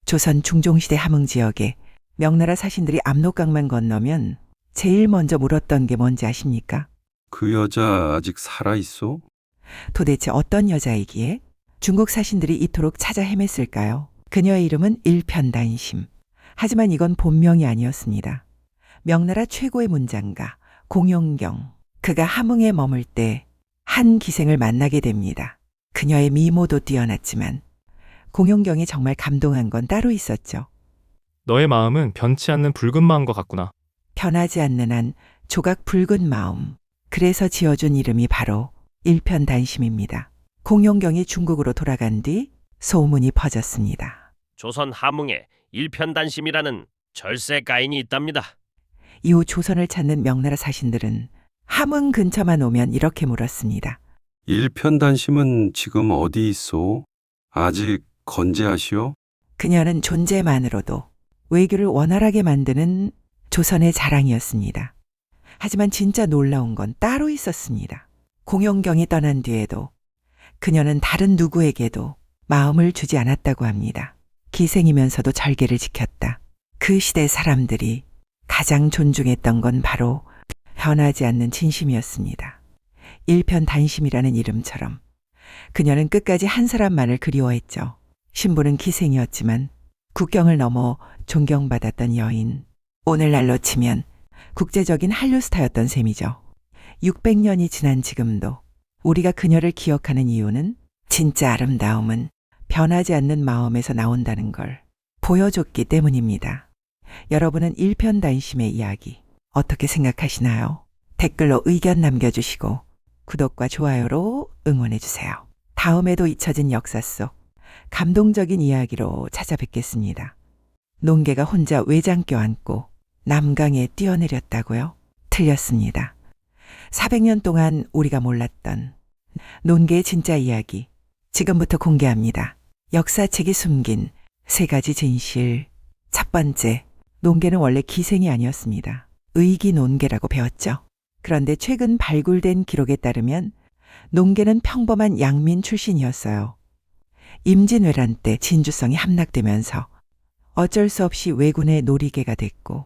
조선 중종시대 함흥지역에 명나라 사신들이 압록강만 건너면 제일 먼저 물었던 게 뭔지 아십니까? 그 여자 아직 살아있어? 도대체 어떤 여자이기에 중국 사신들이 이토록 찾아 헤맸을까요? 그녀의 이름은 일편단심. 하지만 이건 본명이 아니었습니다. 명나라 최고의 문장가 공용경. 그가 함흥에 머물 때 한 기생을 만나게 됩니다. 그녀의 미모도 뛰어났지만 공용경이 정말 감동한 건 따로 있었죠. 너의 마음은 변치 않는 붉은 마음과 같구나. 변하지 않는 한 조각 붉은 마음. 그래서 지어준 이름이 바로 일편단심입니다. 공용경이 중국으로 돌아간 뒤 소문이 퍼졌습니다. 조선 함흥에 일편단심이라는 절세 가인이 있답니다. 이후 조선을 찾는 명나라 사신들은 함흥 근처만 오면 이렇게 물었습니다. 일편단심은 지금 어디 있어? 아직 건재하시오? 그녀는 존재만으로도 외교를 원활하게 만드는 조선의 자랑이었습니다. 하지만 진짜 놀라운 건 따로 있었습니다. 공용경이 떠난 뒤에도 그녀는 다른 누구에게도 마음을 주지 않았다고 합니다. 기생이면서도 절개를 지켰다. 그 시대 사람들이 가장 존중했던 건 바로 변하지 않는 진심이었습니다. 일편단심이라는 이름처럼 그녀는 끝까지 한 사람만을 그리워했죠. 신부는 기생이었지만 국경을 넘어 존경받았던 여인. 오늘날로 치면 국제적인 한류 스타였던 셈이죠. 600년이 지난 지금도 우리가 그녀를 기억하는 이유는 진짜 아름다움은 변하지 않는 마음에서 나온다는 걸 보여줬기 때문입니다. 여러분은 일편단심의 이야기 어떻게 생각하시나요? 댓글로 의견 남겨주시고 구독과 좋아요로 응원해주세요. 다음에도 잊혀진 역사 속 감동적인 이야기로 찾아뵙겠습니다. 논개가 혼자 외장 껴안고 남강에 뛰어내렸다고요? 틀렸습니다. 400년 동안 우리가 몰랐던 논개의 진짜 이야기 지금부터 공개합니다. 역사책이 숨긴 3가지 진실. 첫 번째, 논개는 원래 기생이 아니었습니다. 의기논개라고 배웠죠. 그런데 최근 발굴된 기록에 따르면 논개는 평범한 양민 출신이었어요. 임진왜란 때 진주성이 함락되면서 어쩔 수 없이 왜군의 놀이개가 됐고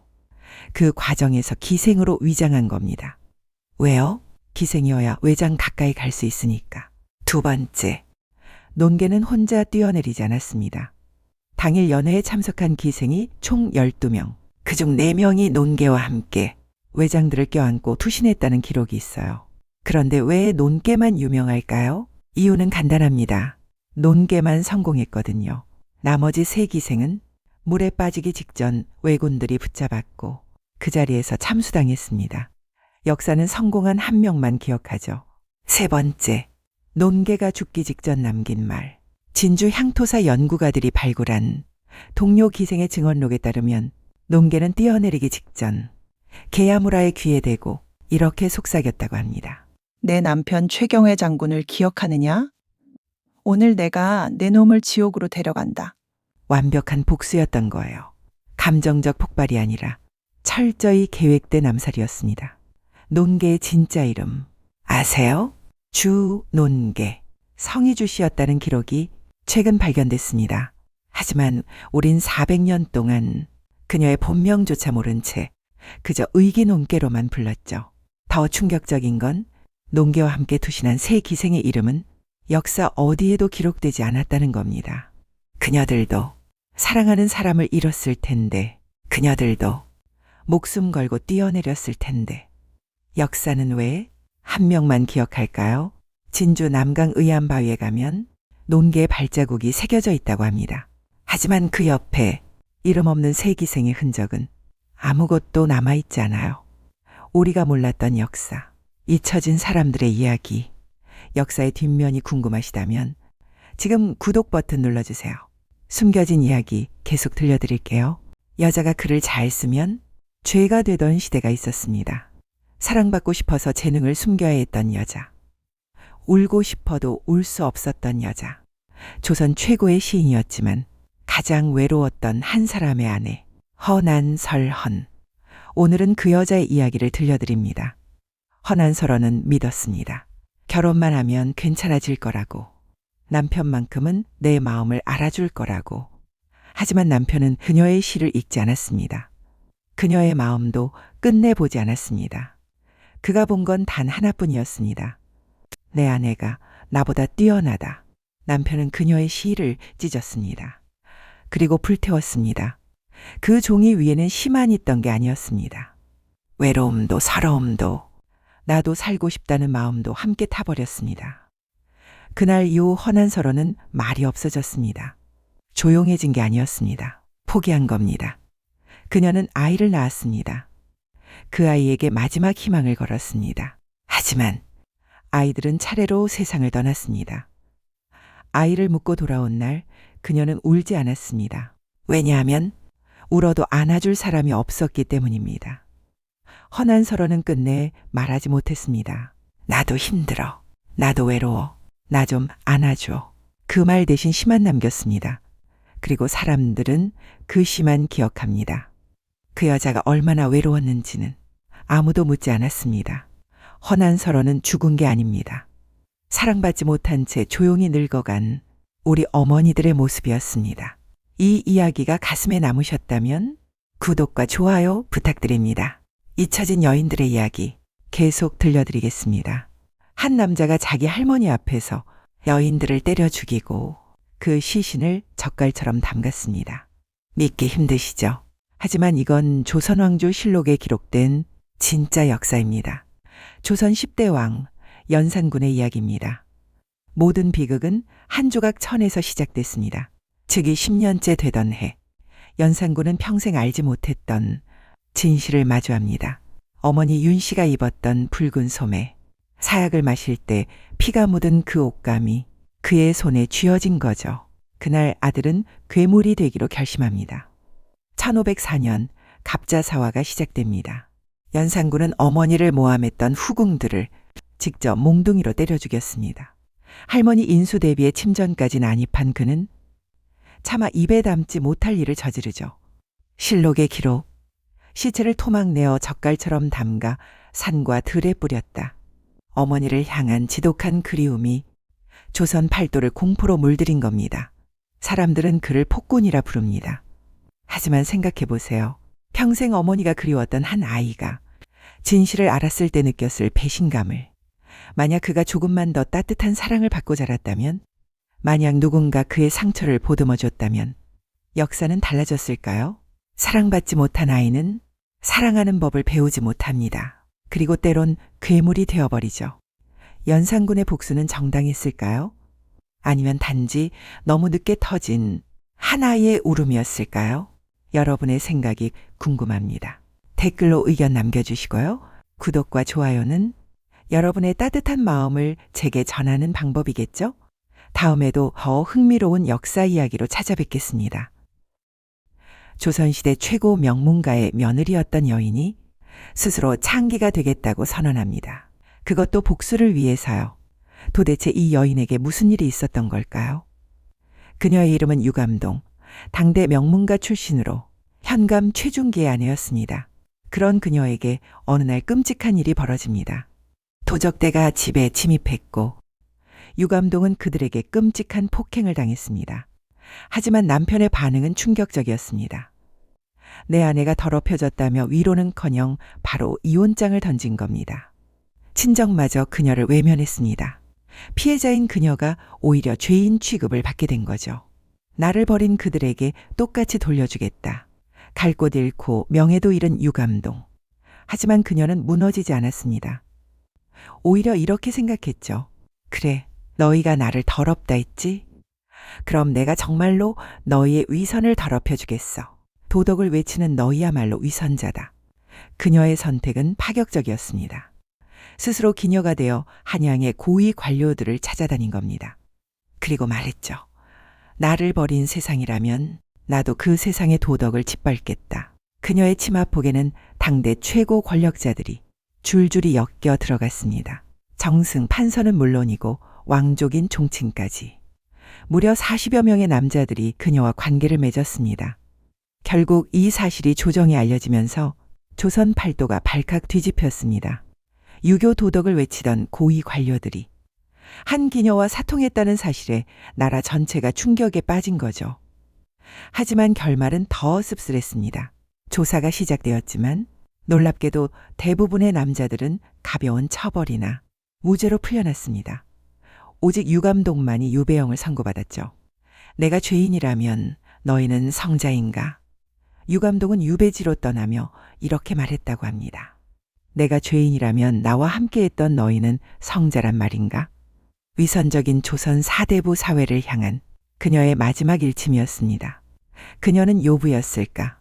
그 과정에서 기생으로 위장한 겁니다. 왜요? 기생이어야 외장 가까이 갈 수 있으니까. 두 번째, 논개는 혼자 뛰어내리지 않았습니다. 당일 연회에 참석한 기생이 총 12명, 그중 4명이 논개와 함께 외장들을 껴안고 투신했다는 기록이 있어요. 그런데 왜 논개만 유명할까요? 이유는 간단합니다. 논개만 성공했거든요. 나머지 3기생은 물에 빠지기 직전 왜군들이 붙잡았고 그 자리에서 참수당했습니다. 역사는 성공한 한 명만 기억하죠. 세 번째, 논개가 죽기 직전 남긴 말. 진주 향토사 연구가들이 발굴한 동료 기생의 증언록에 따르면 논개는 뛰어내리기 직전 계야무라의 귀에 대고 이렇게 속삭였다고 합니다. 내 남편 최경회 장군을 기억하느냐? 오늘 내가 내 놈을 지옥으로 데려간다. 완벽한 복수였던 거예요. 감정적 폭발이 아니라 철저히 계획된 암살이었습니다. 논개의 진짜 이름 아세요? 주논개. 성희주 씨였다는 기록이 최근 발견됐습니다. 하지만 우린 400년 동안 그녀의 본명조차 모른 채 그저 의기논개로만 불렀죠. 더 충격적인 건 논개와 함께 투신한 3기생의 이름은 역사 어디에도 기록되지 않았다는 겁니다. 그녀들도 사랑하는 사람을 잃었을 텐데, 그녀들도 목숨 걸고 뛰어내렸을 텐데, 역사는 왜 한 명만 기억할까요? 진주 남강 의암바위에 가면 논개의 발자국이 새겨져 있다고 합니다. 하지만 그 옆에 이름 없는 3기생의 흔적은 아무것도 남아있지 않아요. 우리가 몰랐던 역사, 잊혀진 사람들의 이야기, 역사의 뒷면이 궁금하시다면 지금 구독 버튼 눌러주세요. 숨겨진 이야기 계속 들려드릴게요. 여자가 글을 잘 쓰면 죄가 되던 시대가 있었습니다. 사랑받고 싶어서 재능을 숨겨야 했던 여자. 울고 싶어도 울 수 없었던 여자. 조선 최고의 시인이었지만 가장 외로웠던 한 사람의 아내. 허난설헌. 오늘은 그 여자의 이야기를 들려드립니다. 허난설헌은 믿었습니다. 결혼만 하면 괜찮아질 거라고. 남편만큼은 내 마음을 알아줄 거라고. 하지만 남편은 그녀의 시를 읽지 않았습니다. 그녀의 마음도 끝내보지 않았습니다. 그가 본 건 단 하나뿐이었습니다. 내 아내가 나보다 뛰어나다. 남편은 그녀의 시를 찢었습니다. 그리고 불태웠습니다. 그 종이 위에는 시만 있던 게 아니었습니다. 외로움도 서러움도 나도 살고 싶다는 마음도 함께 타버렸습니다. 그날 이후 헌안서로는 말이 없어졌습니다. 조용해진 게 아니었습니다. 포기한 겁니다. 그녀는 아이를 낳았습니다. 그 아이에게 마지막 희망을 걸었습니다. 하지만 아이들은 차례로 세상을 떠났습니다. 아이를 묻고 돌아온 날 그녀는 울지 않았습니다. 왜냐하면 울어도 안아줄 사람이 없었기 때문입니다. 헌안서로는 끝내 말하지 못했습니다. 나도 힘들어. 나도 외로워. 나 좀 안아줘. 그 말 대신 시만 남겼습니다. 그리고 사람들은 그 시만 기억합니다. 그 여자가 얼마나 외로웠는지는 아무도 묻지 않았습니다. 헌안서로는 죽은 게 아닙니다. 사랑받지 못한 채 조용히 늙어간 우리 어머니들의 모습이었습니다. 이 이야기가 가슴에 남으셨다면 구독과 좋아요 부탁드립니다. 잊혀진 여인들의 이야기 계속 들려드리겠습니다. 한 남자가 자기 할머니 앞에서 여인들을 때려 죽이고 그 시신을 젓갈처럼 담갔습니다. 믿기 힘드시죠? 하지만 이건 조선왕조 실록에 기록된 진짜 역사입니다. 조선 10대 왕 연산군의 이야기입니다. 모든 비극은 한 조각 천에서 시작됐습니다. 즉위 10년째 되던 해, 연산군은 평생 알지 못했던 진실을 마주합니다. 어머니 윤 씨가 입었던 붉은 소매, 사약을 마실 때 피가 묻은 그 옷감이 그의 손에 쥐어진 거죠. 그날 아들은 괴물이 되기로 결심합니다. 1504년 갑자사화가 시작됩니다. 연산군은 어머니를 모함했던 후궁들을 직접 몽둥이로 때려 죽였습니다. 할머니 인수 대비의 침전까지 난입한 그는 차마 입에 담지 못할 일을 저지르죠. 실록의 기록, 시체를 토막내어 젓갈처럼 담가 산과 들에 뿌렸다. 어머니를 향한 지독한 그리움이 조선 팔도를 공포로 물들인 겁니다. 사람들은 그를 폭군이라 부릅니다. 하지만 생각해 보세요. 평생 어머니가 그리웠던 한 아이가 진실을 알았을 때 느꼈을 배신감을, 만약 그가 조금만 더 따뜻한 사랑을 받고 자랐다면, 만약 누군가 그의 상처를 보듬어 줬다면 역사는 달라졌을까요? 사랑받지 못한 아이는 사랑하는 법을 배우지 못합니다. 그리고 때론 괴물이 되어버리죠. 연산군의 복수는 정당했을까요? 아니면 단지 너무 늦게 터진 하나의 울음이었을까요? 여러분의 생각이 궁금합니다. 댓글로 의견 남겨주시고요. 구독과 좋아요는 여러분의 따뜻한 마음을 제게 전하는 방법이겠죠? 다음에도 더 흥미로운 역사 이야기로 찾아뵙겠습니다. 조선시대 최고 명문가의 며느리였던 여인이 스스로 창기가 되겠다고 선언합니다. 그것도 복수를 위해서요. 도대체 이 여인에게 무슨 일이 있었던 걸까요? 그녀의 이름은 유감동, 당대 명문가 출신으로 현감 최중기의 아내였습니다. 그런 그녀에게 어느 날 끔찍한 일이 벌어집니다. 도적대가 집에 침입했고 유감동은 그들에게 끔찍한 폭행을 당했습니다. 하지만 남편의 반응은 충격적이었습니다. 내 아내가 더럽혀졌다며 위로는커녕 바로 이혼장을 던진 겁니다. 친정마저 그녀를 외면했습니다. 피해자인 그녀가 오히려 죄인 취급을 받게 된 거죠. 나를 버린 그들에게 똑같이 돌려주겠다. 갈 곳 잃고 명예도 잃은 유감동. 하지만 그녀는 무너지지 않았습니다. 오히려 이렇게 생각했죠. 그래, 너희가 나를 더럽다 했지? 그럼 내가 정말로 너희의 위선을 더럽혀주겠어. 도덕을 외치는 너희야말로 위선자다. 그녀의 선택은 파격적이었습니다. 스스로 기녀가 되어 한양의 고위 관료들을 찾아다닌 겁니다. 그리고 말했죠. 나를 버린 세상이라면 나도 그 세상의 도덕을 짓밟겠다. 그녀의 치마폭에는 당대 최고 권력자들이 줄줄이 엮여 들어갔습니다. 정승 판서는 물론이고 왕족인 종친까지. 무려 40여 명의 남자들이 그녀와 관계를 맺었습니다. 결국 이 사실이 조정에 알려지면서 조선 팔도가 발칵 뒤집혔습니다. 유교 도덕을 외치던 고위 관료들이 한 기녀와 사통했다는 사실에 나라 전체가 충격에 빠진 거죠. 하지만 결말은 더 씁쓸했습니다. 조사가 시작되었지만 놀랍게도 대부분의 남자들은 가벼운 처벌이나 무죄로 풀려났습니다. 오직 유감독만이 유배형을 선고받았죠. 내가 죄인이라면 너희는 성자인가? 유감독은 유배지로 떠나며 이렇게 말했다고 합니다. 내가 죄인이라면 나와 함께했던 너희는 성자란 말인가? 위선적인 조선 사대부 사회를 향한 그녀의 마지막 일침이었습니다. 그녀는 요부였을까?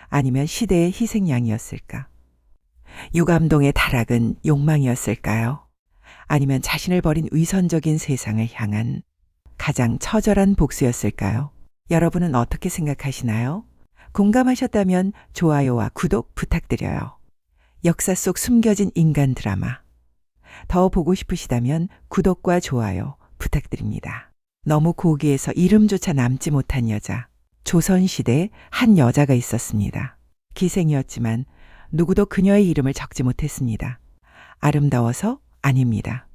아니면 시대의 희생양이었을까? 유감동의 타락은 욕망이었을까요? 아니면 자신을 버린 위선적인 세상을 향한 가장 처절한 복수였을까요? 여러분은 어떻게 생각하시나요? 공감하셨다면 좋아요와 구독 부탁드려요. 역사 속 숨겨진 인간 드라마. 더 보고 싶으시다면 구독과 좋아요 부탁드립니다. 너무 고귀해서 이름조차 남지 못한 여자. 조선시대에 한 여자가 있었습니다. 기생이었지만 누구도 그녀의 이름을 적지 못했습니다. 아름다워서? 아닙니다.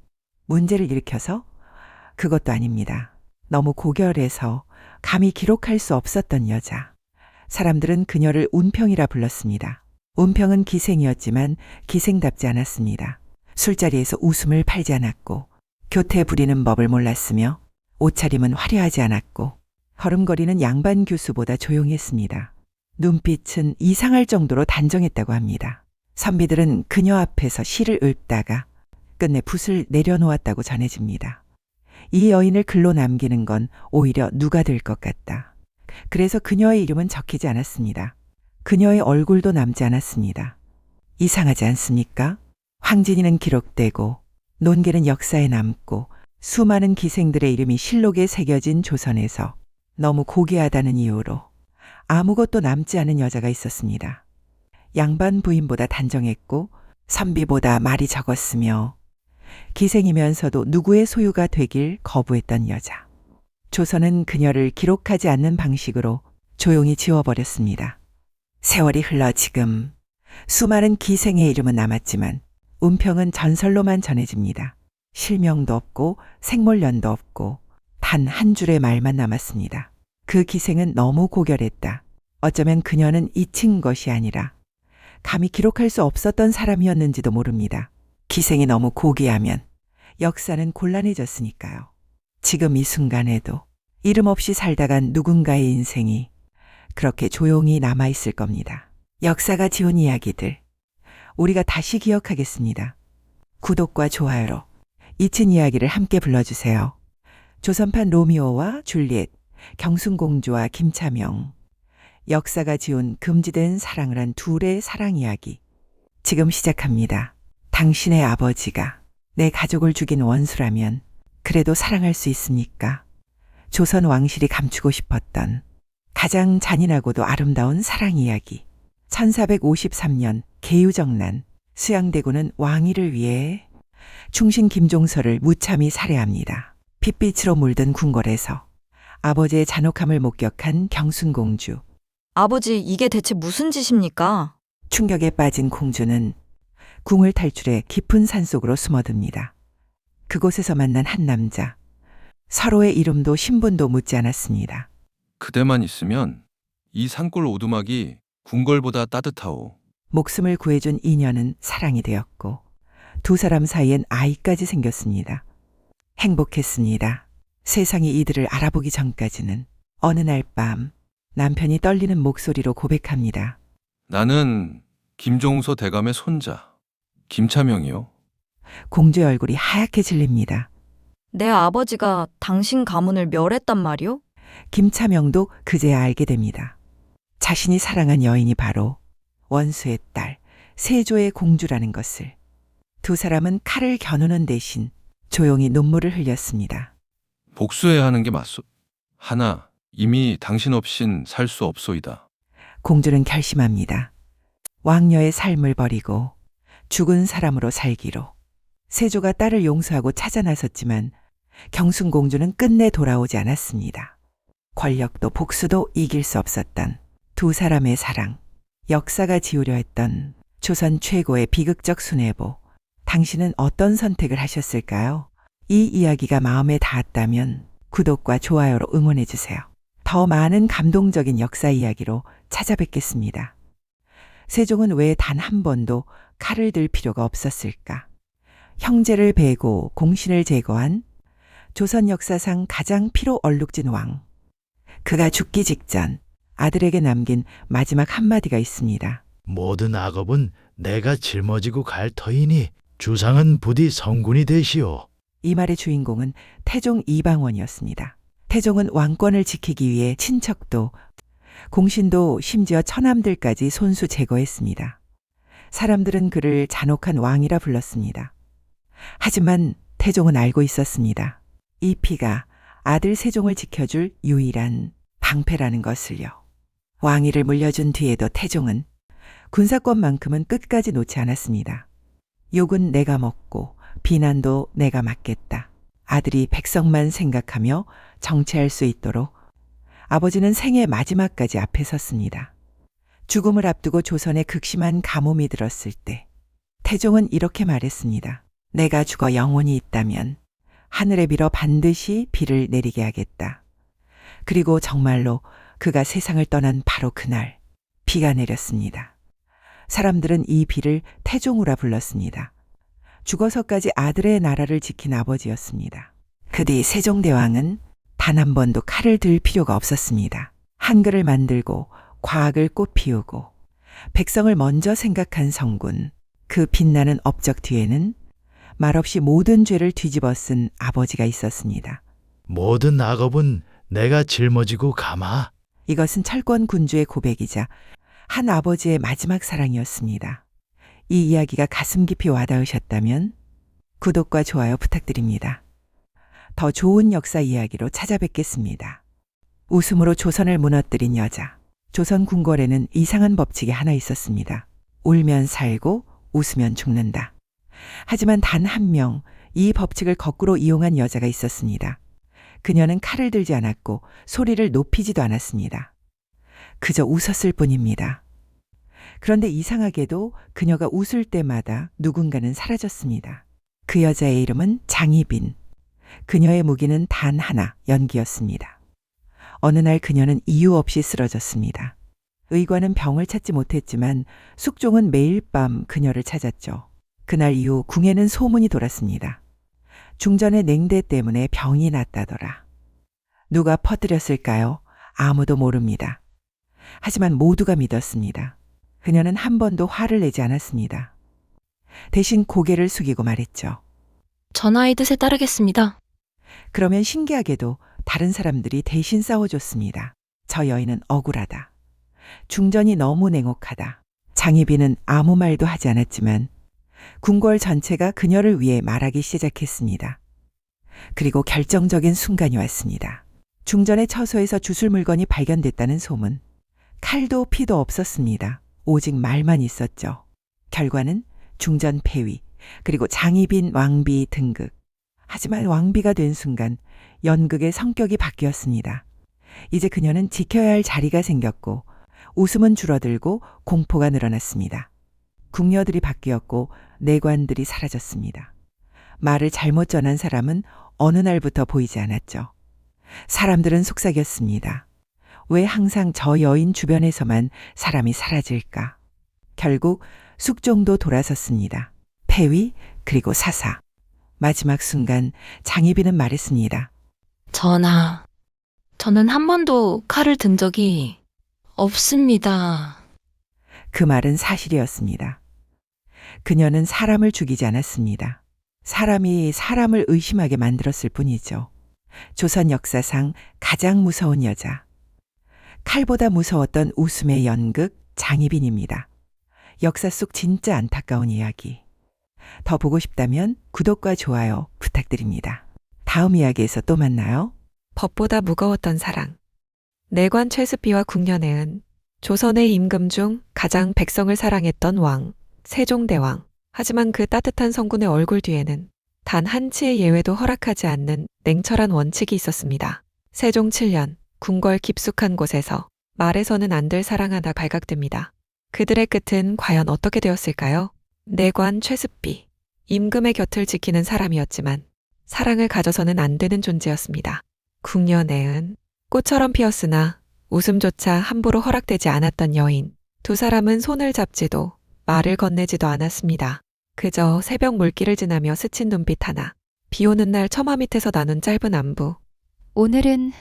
문제를 일으켜서? 그것도 아닙니다. 너무 고결해서 감히 기록할 수 없었던 여자. 사람들은 그녀를 운평이라 불렀습니다. 운평은 기생이었지만 기생답지 않았습니다. 술자리에서 웃음을 팔지 않았고 교태 부리는 법을 몰랐으며 옷차림은 화려하지 않았고 걸음걸이는 양반 교수보다 조용했습니다. 눈빛은 이상할 정도로 단정했다고 합니다. 선비들은 그녀 앞에서 시를 읊다가 끝내 붓을 내려놓았다고 전해집니다. 이 여인을 글로 남기는 건 오히려 누가 될 것 같다. 그래서 그녀의 이름은 적히지 않았습니다. 그녀의 얼굴도 남지 않았습니다. 이상하지 않습니까? 황진이는 기록되고 논계는 역사에 남고 수많은 기생들의 이름이 실록에 새겨진 조선에서 너무 고귀하다는 이유로 아무것도 남지 않은 여자가 있었습니다. 양반 부인보다 단정했고 선비보다 말이 적었으며 기생이면서도 누구의 소유가 되길 거부했던 여자. 조선은 그녀를 기록하지 않는 방식으로 조용히 지워버렸습니다. 세월이 흘러 지금 수많은 기생의 이름은 남았지만 운평은 전설로만 전해집니다. 실명도 없고 생물년도 없고 단 한 줄의 말만 남았습니다. 그 기생은 너무 고결했다. 어쩌면 그녀는 잊힌 것이 아니라 감히 기록할 수 없었던 사람이었는지도 모릅니다. 기생이 너무 고귀하면 역사는 곤란해졌으니까요. 지금 이 순간에도 이름 없이 살다간 누군가의 인생이 그렇게 조용히 남아있을 겁니다. 역사가 지운 이야기들, 우리가 다시 기억하겠습니다. 구독과 좋아요로 잊힌 이야기를 함께 불러주세요. 조선판 로미오와 줄리엣, 경순공주와 김차명, 역사가 지운 금지된 사랑을 한 둘의 사랑 이야기. 지금 시작합니다. 당신의 아버지가 내 가족을 죽인 원수라면 그래도 사랑할 수 있습니까? 조선 왕실이 감추고 싶었던 가장 잔인하고도 아름다운 사랑 이야기. 1453년 계유정난, 수양대군은 왕위를 위해 충신 김종서를 무참히 살해합니다. 핏빛으로 물든 궁궐에서 아버지의 잔혹함을 목격한 경순공주. 아버지, 이게 대체 무슨 짓입니까? 충격에 빠진 공주는 궁을 탈출해 깊은 산속으로 숨어듭니다. 그곳에서 만난 한 남자. 서로의 이름도 신분도 묻지 않았습니다. 그대만 있으면 이 산골 오두막이 궁궐보다 따뜻하오. 목숨을 구해준 인연은 사랑이 되었고 두 사람 사이엔 아이까지 생겼습니다. 행복했습니다. 세상이 이들을 알아보기 전까지는. 어느 날 밤 남편이 떨리는 목소리로 고백합니다. 나는 김종서 대감의 손자, 김차명이요. 공주의 얼굴이 하얗게 질립니다. 내 아버지가 당신 가문을 멸했단 말이오? 김차명도 그제야 알게 됩니다. 자신이 사랑한 여인이 바로 원수의 딸, 세조의 공주라는 것을. 두 사람은 칼을 겨누는 대신 조용히 눈물을 흘렸습니다. 복수해야 하는 게 맞소. 하나, 이미 당신 없인 살 수 없소이다. 공주는 결심합니다. 왕녀의 삶을 버리고 죽은 사람으로 살기로. 세조가 딸을 용서하고 찾아 나섰지만 경순공주는 끝내 돌아오지 않았습니다. 권력도 복수도 이길 수 없었던 두 사람의 사랑. 역사가 지우려 했던 조선 최고의 비극적 순애보. 당신은 어떤 선택을 하셨을까요? 이 이야기가 마음에 닿았다면 구독과 좋아요로 응원해주세요. 더 더 많은 감동적인 역사 이야기로 찾아뵙겠습니다. 세종은 왜 단 한 번도 칼을 들 필요가 없었을까? 형제를 베고 공신을 제거한 조선 역사상 가장 피로 얼룩진 왕. 그가 죽기 직전 아들에게 남긴 마지막 한마디가 있습니다. 모든 악업은 내가 짊어지고 갈 터이니 주상은 부디 성군이 되시오. 이 말의 주인공은 태종 이방원이었습니다. 태종은 왕권을 지키기 위해 친척도 공신도 심지어 처남들까지 손수 제거했습니다. 사람들은 그를 잔혹한 왕이라 불렀습니다. 하지만 태종은 알고 있었습니다. 이 피가 아들 세종을 지켜줄 유일한 방패라는 것을요. 왕위를 물려준 뒤에도 태종은 군사권만큼은 끝까지 놓지 않았습니다. 욕은 내가 먹고 비난도 내가 맞겠다. 아들이 백성만 생각하며 정치할 수 있도록 아버지는 생애 마지막까지 앞에 섰습니다. 죽음을 앞두고 조선에 극심한 가뭄이 들었을 때 태종은 이렇게 말했습니다. 내가 죽어 영혼이 있다면 하늘에 빌어 반드시 비를 내리게 하겠다. 그리고 정말로 그가 세상을 떠난 바로 그날 비가 내렸습니다. 사람들은 이 비를 태종우라 불렀습니다. 죽어서까지 아들의 나라를 지킨 아버지였습니다. 그 뒤 세종대왕은 단 한 번도 칼을 들 필요가 없었습니다. 한글을 만들고 과학을 꽃피우고 백성을 먼저 생각한 성군. 그 빛나는 업적 뒤에는 말없이 모든 죄를 뒤집어 쓴 아버지가 있었습니다. 모든 악업은 내가 짊어지고 가마. 이것은 철권 군주의 고백이자 한 아버지의 마지막 사랑이었습니다. 이 이야기가 가슴 깊이 와닿으셨다면 구독과 좋아요 부탁드립니다. 더 좋은 역사 이야기로 찾아뵙겠습니다. 웃음으로 조선을 무너뜨린 여자. 조선 궁궐에는 이상한 법칙이 하나 있었습니다. 울면 살고 웃으면 죽는다. 하지만 단 한 명 이 법칙을 거꾸로 이용한 여자가 있었습니다. 그녀는 칼을 들지 않았고 소리를 높이지도 않았습니다. 그저 웃었을 뿐입니다. 그런데 이상하게도 그녀가 웃을 때마다 누군가는 사라졌습니다. 그 여자의 이름은 장희빈. 그녀의 무기는 단 하나, 연기였습니다. 어느 날 그녀는 이유 없이 쓰러졌습니다. 의관은 병을 찾지 못했지만 숙종은 매일 밤 그녀를 찾았죠. 그날 이후 궁에는 소문이 돌았습니다. 중전의 냉대 때문에 병이 났다더라. 누가 퍼뜨렸을까요? 아무도 모릅니다. 하지만 모두가 믿었습니다. 그녀는 한 번도 화를 내지 않았습니다. 대신 고개를 숙이고 말했죠. 전 아이 뜻에 따르겠습니다. 그러면 신기하게도 다른 사람들이 대신 싸워줬습니다. 저 여인은 억울하다. 중전이 너무 냉혹하다. 장희빈은 아무 말도 하지 않았지만 궁궐 전체가 그녀를 위해 말하기 시작했습니다. 그리고 결정적인 순간이 왔습니다. 중전의 처소에서 주술 물건이 발견됐다는 소문. 칼도 피도 없었습니다. 오직 말만 있었죠. 결과는 중전 폐위, 그리고 장희빈 왕비 등극. 하지만 왕비가 된 순간 연극의 성격이 바뀌었습니다. 이제 그녀는 지켜야 할 자리가 생겼고 웃음은 줄어들고 공포가 늘어났습니다. 궁녀들이 바뀌었고 내관들이 사라졌습니다. 말을 잘못 전한 사람은 어느 날부터 보이지 않았죠. 사람들은 속삭였습니다. 왜 항상 저 여인 주변에서만 사람이 사라질까? 결국 숙종도 돌아섰습니다. 폐위 그리고 사사. 마지막 순간 장희빈은 말했습니다. 전하, 저는 한 번도 칼을 든 적이 없습니다. 그 말은 사실이었습니다. 그녀는 사람을 죽이지 않았습니다. 사람이 사람을 의심하게 만들었을 뿐이죠. 조선 역사상 가장 무서운 여자. 칼보다 무서웠던 웃음의 연극 장희빈입니다. 역사 속 진짜 안타까운 이야기. 더 보고 싶다면 구독과 좋아요 부탁드립니다. 다음 이야기에서 또 만나요. 법보다 무거웠던 사랑. 내관 최습비와 궁녀내은 조선의 임금 중 가장 백성을 사랑했던 왕, 세종대왕. 하지만 그 따뜻한 성군의 얼굴 뒤에는 단 한치의 예외도 허락하지 않는 냉철한 원칙이 있었습니다. 세종 7년, 궁궐 깊숙한 곳에서 말해서는 안 될 사랑 하나 발각됩니다. 그들의 끝은 과연 어떻게 되었을까요? 내관 최습비. 임금의 곁을 지키는 사람이었지만 사랑을 가져서는 안 되는 존재였습니다. 궁녀내은 꽃처럼 피었으나 웃음조차 함부로 허락되지 않았던 여인. 두 사람은 손을 잡지도 말을 건네지도 않았습니다. 그저 새벽 물길을 지나며 스친 눈빛 하나. 비 오는 날 처마 밑에서 나눈 짧은 안부. 오늘은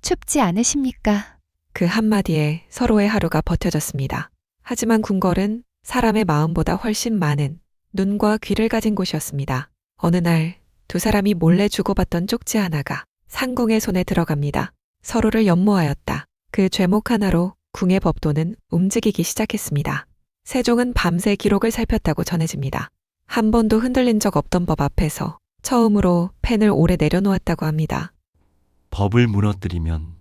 춥지 않으십니까? 그 한마디에 서로의 하루가 버텨졌습니다. 하지만 궁궐은 사람의 마음보다 훨씬 많은 눈과 귀를 가진 곳이었습니다. 어느 날 두 사람이 몰래 주고받던 쪽지 하나가 상궁의 손에 들어갑니다. 서로를 연모하였다. 그 죄목 하나로 궁의 법도는 움직이기 시작했습니다. 세종은 밤새 기록을 살폈다고 전해집니다. 한 번도 흔들린 적 없던 법 앞에서 처음으로 펜을 오래 내려놓았다고 합니다. 법을 무너뜨리면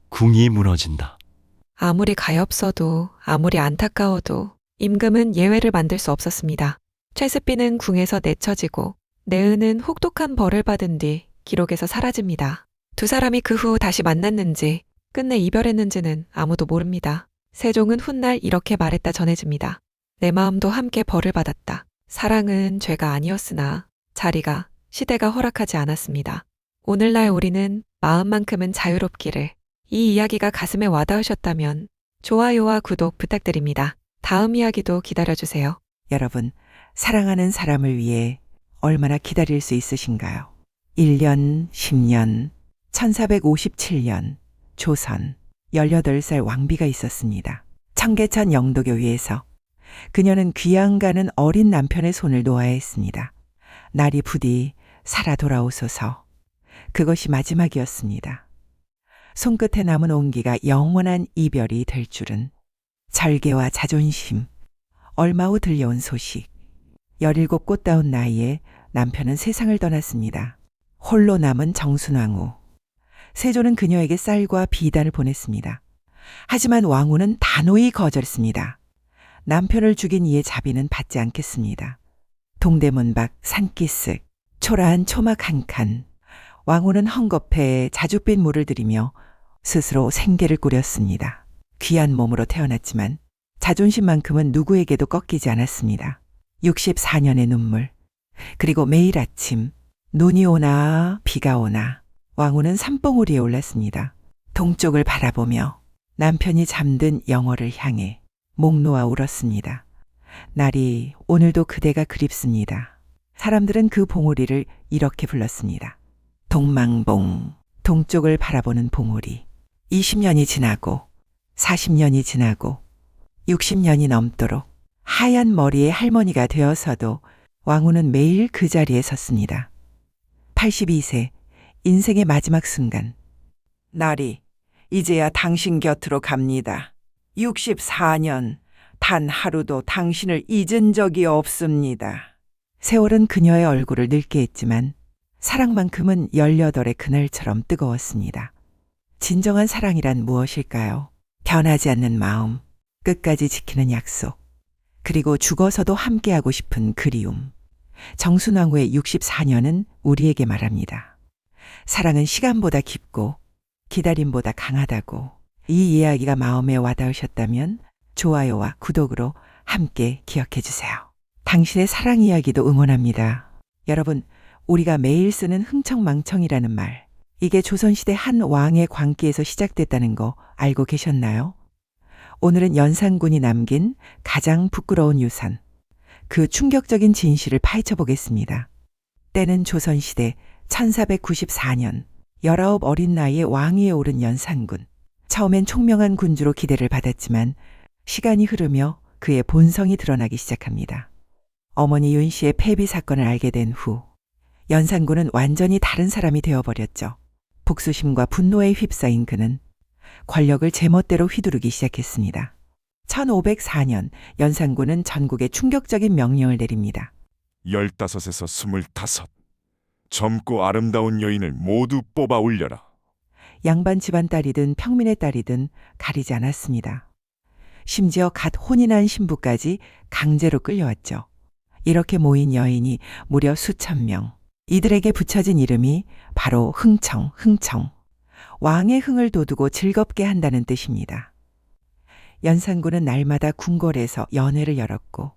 궁이 무너진다. 아무리 가엾어도 아무리 안타까워도 임금은 예외를 만들 수 없었습니다. 최습비는 궁에서 내쳐지고 내은은 혹독한 벌을 받은 뒤 기록에서 사라집니다. 두 사람이 그 후 다시 만났는지 끝내 이별했는지는 아무도 모릅니다. 세종은 훗날 이렇게 말했다 전해집니다. 내 마음도 함께 벌을 받았다. 사랑은 죄가 아니었으나 자리가 시대가 허락하지 않았습니다. 오늘날 우리는 마음만큼은 자유롭기를. 이 이야기가 가슴에 와닿으셨다면 좋아요와 구독 부탁드립니다. 다음 이야기도 기다려주세요. 여러분, 사랑하는 사람을 위해 얼마나 기다릴 수 있으신가요? 1년, 10년, 1457년, 조선 18살 왕비가 있었습니다. 청계천 영도교위에서 그녀는 귀양 가는 어린 남편의 손을 놓아야 했습니다. 날이 부디 살아 돌아오소서. 그것이 마지막이었습니다. 손끝에 남은 온기가 영원한 이별이 될 줄은. 절개와 자존심. 얼마 후 들려온 소식. 17 꽃다운 나이에 남편은 세상을 떠났습니다. 홀로 남은 정순왕후. 세조는 그녀에게 쌀과 비단을 보냈습니다. 하지만 왕후는 단호히 거절했습니다. 남편을 죽인 이의 자비는 받지 않겠습니다. 동대문 밖 산기슭, 초라한 초막 한 칸. 왕후는 헝겊에 자줏빛 물을 들이며 스스로 생계를 꾸렸습니다. 귀한 몸으로 태어났지만 자존심만큼은 누구에게도 꺾이지 않았습니다. 64년의 눈물. 그리고 매일 아침 눈이 오나 비가 오나 왕후는 산봉우리에 올랐습니다. 동쪽을 바라보며 남편이 잠든 영월을 향해 목 놓아 울었습니다. 날이 오늘도 그대가 그립습니다. 사람들은 그 봉우리를 이렇게 불렀습니다. 동망봉, 동쪽을 바라보는 봉우리. 20년이 지나고 40년이 지나고 60년이 넘도록 하얀 머리의 할머니가 되어서도 왕후는 매일 그 자리에 섰습니다. 82세, 인생의 마지막 순간. 날이 이제야 당신 곁으로 갑니다. 64년, 단 하루도 당신을 잊은 적이 없습니다. 세월은 그녀의 얼굴을 늙게 했지만 사랑만큼은 18의 그날처럼 뜨거웠습니다. 진정한 사랑이란 무엇일까요? 변하지 않는 마음, 끝까지 지키는 약속, 그리고 죽어서도 함께하고 싶은 그리움. 정순왕후의 64년은 우리에게 말합니다. 사랑은 시간보다 깊고 기다림보다 강하다고. 이 이야기가 마음에 와닿으셨다면 좋아요와 구독으로 함께 기억해 주세요. 당신의 사랑 이야기도 응원합니다. 여러분, 우리가 매일 쓰는 흥청망청이라는 말, 이게 조선시대 한 왕의 광기에서 시작됐다는 거 알고 계셨나요? 오늘은 연산군이 남긴 가장 부끄러운 유산, 그 충격적인 진실을 파헤쳐 보겠습니다. 때는 조선시대 1494년 19 어린 나이에 왕위에 오른 연산군. 처음엔 총명한 군주로 기대를 받았지만 시간이 흐르며 그의 본성이 드러나기 시작합니다. 어머니 윤 씨의 폐비 사건을 알게 된 후 연산군은 완전히 다른 사람이 되어버렸죠. 복수심과 분노에 휩싸인 그는 권력을 제멋대로 휘두르기 시작했습니다. 1504년 연산군은 전국에 충격적인 명령을 내립니다. 15에서 25 젊고 아름다운 여인을 모두 뽑아 올려라. 양반 집안 딸이든 평민의 딸이든 가리지 않았습니다. 심지어 갓 혼인한 신부까지 강제로 끌려왔죠. 이렇게 모인 여인이 무려 수천 명. 이들에게 붙여진 이름이 바로 흥청. 왕의 흥을 돋우고 즐겁게 한다는 뜻입니다. 연산군은 날마다 궁궐에서 연회를 열었고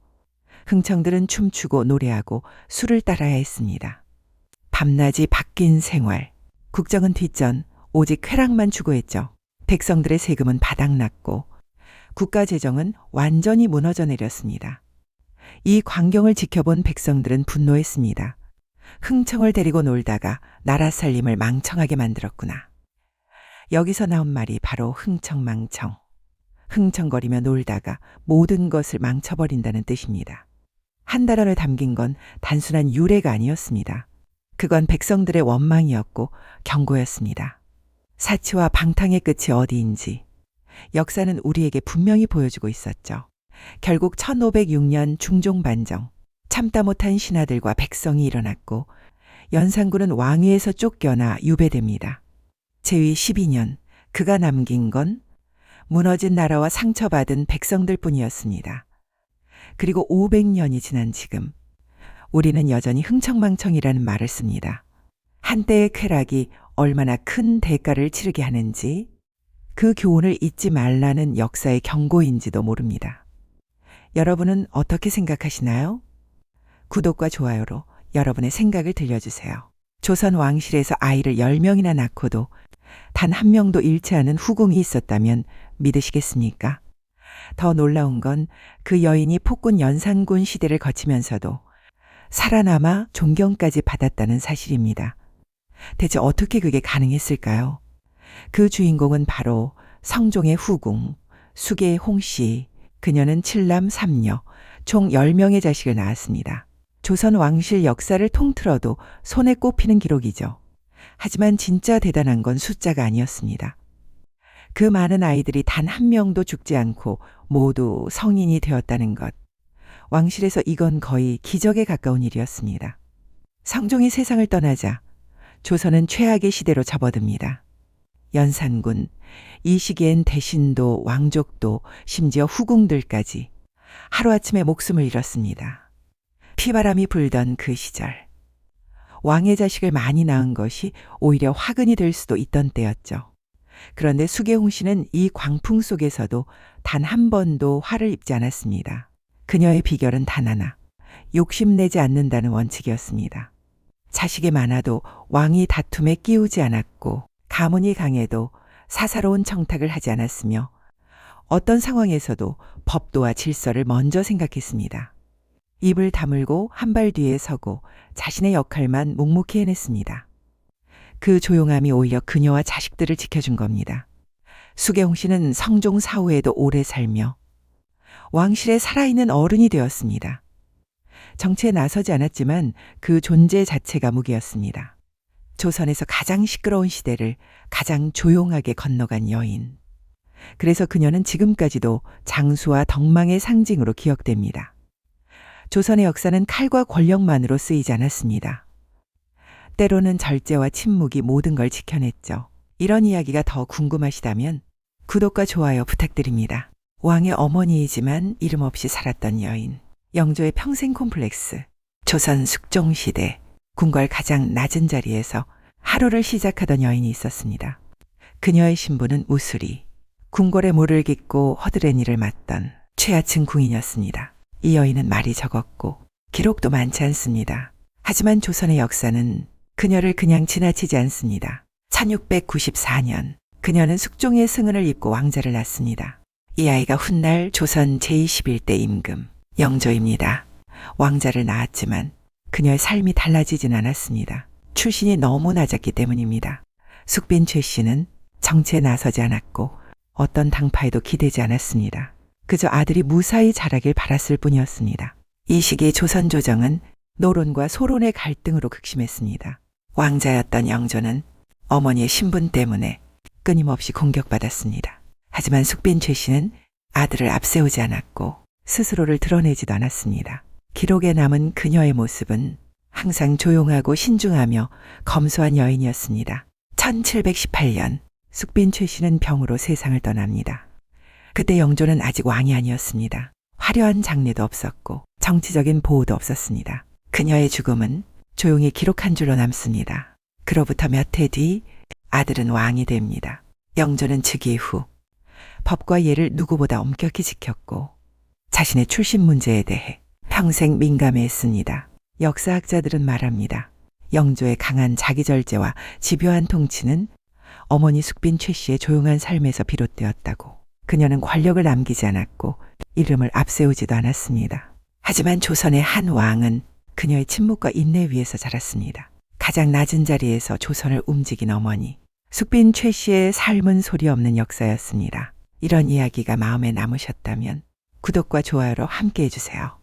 흥청들은 춤추고 노래하고 술을 따라야 했습니다. 밤낮이 바뀐 생활. 국정은 뒷전, 오직 쾌락만 추구했죠. 백성들의 세금은 바닥났고 국가 재정은 완전히 무너져 내렸습니다. 이 광경을 지켜본 백성들은 분노했습니다. 흥청을 데리고 놀다가 나라 살림을 망청하게 만들었구나. 여기서 나온 말이 바로 흥청망청. 흥청거리며 놀다가 모든 것을 망쳐버린다는 뜻입니다. 한 달 안에 담긴 건 단순한 유래가 아니었습니다. 그건 백성들의 원망이었고 경고였습니다. 사치와 방탕의 끝이 어디인지 역사는 우리에게 분명히 보여주고 있었죠. 결국 1506년 중종반정, 참다 못한 신하들과 백성이 일어났고 연산군은 왕위에서 쫓겨나 유배됩니다. 제위 12년, 그가 남긴 건 무너진 나라와 상처받은 백성들 뿐이었습니다. 그리고 500년이 지난 지금, 우리는 여전히 흥청망청이라는 말을 씁니다. 한때의 쾌락이 얼마나 큰 대가를 치르게 하는지, 그 교훈을 잊지 말라는 역사의 경고인지도 모릅니다. 여러분은 어떻게 생각하시나요? 구독과 좋아요로 여러분의 생각을 들려주세요. 조선 왕실에서 아이를 10명이나 낳고도 단 한 명도 잃지 않은 후궁이 있었다면 믿으시겠습니까? 더 놀라운 건 그 여인이 폭군 연산군 시대를 거치면서도 살아남아 존경까지 받았다는 사실입니다. 대체 어떻게 그게 가능했을까요? 그 주인공은 바로 성종의 후궁, 수계의 홍씨. 그녀는 7남 3녀, 총 10명의 자식을 낳았습니다. 조선 왕실 역사를 통틀어도 손에 꼽히는 기록이죠. 하지만 진짜 대단한 건 숫자가 아니었습니다. 그 많은 아이들이 단 한 명도 죽지 않고 모두 성인이 되었다는 것. 왕실에서 이건 거의 기적에 가까운 일이었습니다. 성종이 세상을 떠나자 조선은 최악의 시대로 접어듭니다. 연산군, 이 시기엔 대신도, 왕족도, 심지어 후궁들까지 하루아침에 목숨을 잃었습니다. 피바람이 불던 그 시절, 왕의 자식을 많이 낳은 것이 오히려 화근이 될 수도 있던 때였죠. 그런데 수계홍 씨는 이 광풍 속에서도 단 한 번도 화를 입지 않았습니다. 그녀의 비결은 단 하나, 욕심내지 않는다는 원칙이었습니다. 자식이 많아도 왕이 다툼에 끼우지 않았고 가문이 강해도 사사로운 청탁을 하지 않았으며 어떤 상황에서도 법도와 질서를 먼저 생각했습니다. 입을 다물고 한 발 뒤에 서고 자신의 역할만 묵묵히 해냈습니다. 그 조용함이 오히려 그녀와 자식들을 지켜준 겁니다. 수계홍 씨는 성종 사후에도 오래 살며 왕실에 살아있는 어른이 되었습니다. 정치에 나서지 않았지만 그 존재 자체가 무기였습니다. 조선에서 가장 시끄러운 시대를 가장 조용하게 건너간 여인. 그래서 그녀는 지금까지도 장수와 덕망의 상징으로 기억됩니다. 조선의 역사는 칼과 권력만으로 쓰이지 않았습니다. 때로는 절제와 침묵이 모든 걸 지켜냈죠. 이런 이야기가 더 궁금하시다면 구독과 좋아요 부탁드립니다. 왕의 어머니이지만 이름 없이 살았던 여인. 영조의 평생 콤플렉스. 조선 숙종시대 궁궐 가장 낮은 자리에서 하루를 시작하던 여인이 있었습니다. 그녀의 신부는 우수리. 궁궐에 모를 깃고 허드렛 일을 맡던 최하층 궁인이었습니다. 이 여인은 말이 적었고 기록도 많지 않습니다. 하지만 조선의 역사는 그녀를 그냥 지나치지 않습니다. 1694년 그녀는 숙종의 승은을 입고 왕자를 낳습니다. 이 아이가 훗날 조선 제21대 임금 영조입니다. 왕자를 낳았지만 그녀의 삶이 달라지진 않았습니다. 출신이 너무 낮았기 때문입니다. 숙빈 최 씨는 정치에 나서지 않았고 어떤 당파에도 기대지 않았습니다. 그저 아들이 무사히 자라길 바랐을 뿐이었습니다. 이 시기 조선 조정은 노론과 소론의 갈등으로 극심했습니다. 왕자였던 영조는 어머니의 신분 때문에 끊임없이 공격받았습니다. 하지만 숙빈 최 씨는 아들을 앞세우지 않았고 스스로를 드러내지도 않았습니다. 기록에 남은 그녀의 모습은 항상 조용하고 신중하며 검소한 여인이었습니다. 1718년 숙빈 최 씨는 병으로 세상을 떠납니다. 그때 영조는 아직 왕이 아니었습니다. 화려한 장례도 없었고 정치적인 보호도 없었습니다. 그녀의 죽음은 조용히 기록한 줄로 남습니다. 그로부터 몇 해 뒤 아들은 왕이 됩니다. 영조는 즉위 후 법과 예를 누구보다 엄격히 지켰고 자신의 출신 문제에 대해 평생 민감해했습니다. 역사학자들은 말합니다. 영조의 강한 자기절제와 집요한 통치는 어머니 숙빈 최 씨의 조용한 삶에서 비롯되었다고. 그녀는 권력을 남기지 않았고 이름을 앞세우지도 않았습니다. 하지만 조선의 한 왕은 그녀의 침묵과 인내 위에서 자랐습니다. 가장 낮은 자리에서 조선을 움직인 어머니. 숙빈 최 씨의 삶은 소리 없는 역사였습니다. 이런 이야기가 마음에 남으셨다면 구독과 좋아요로 함께 해주세요.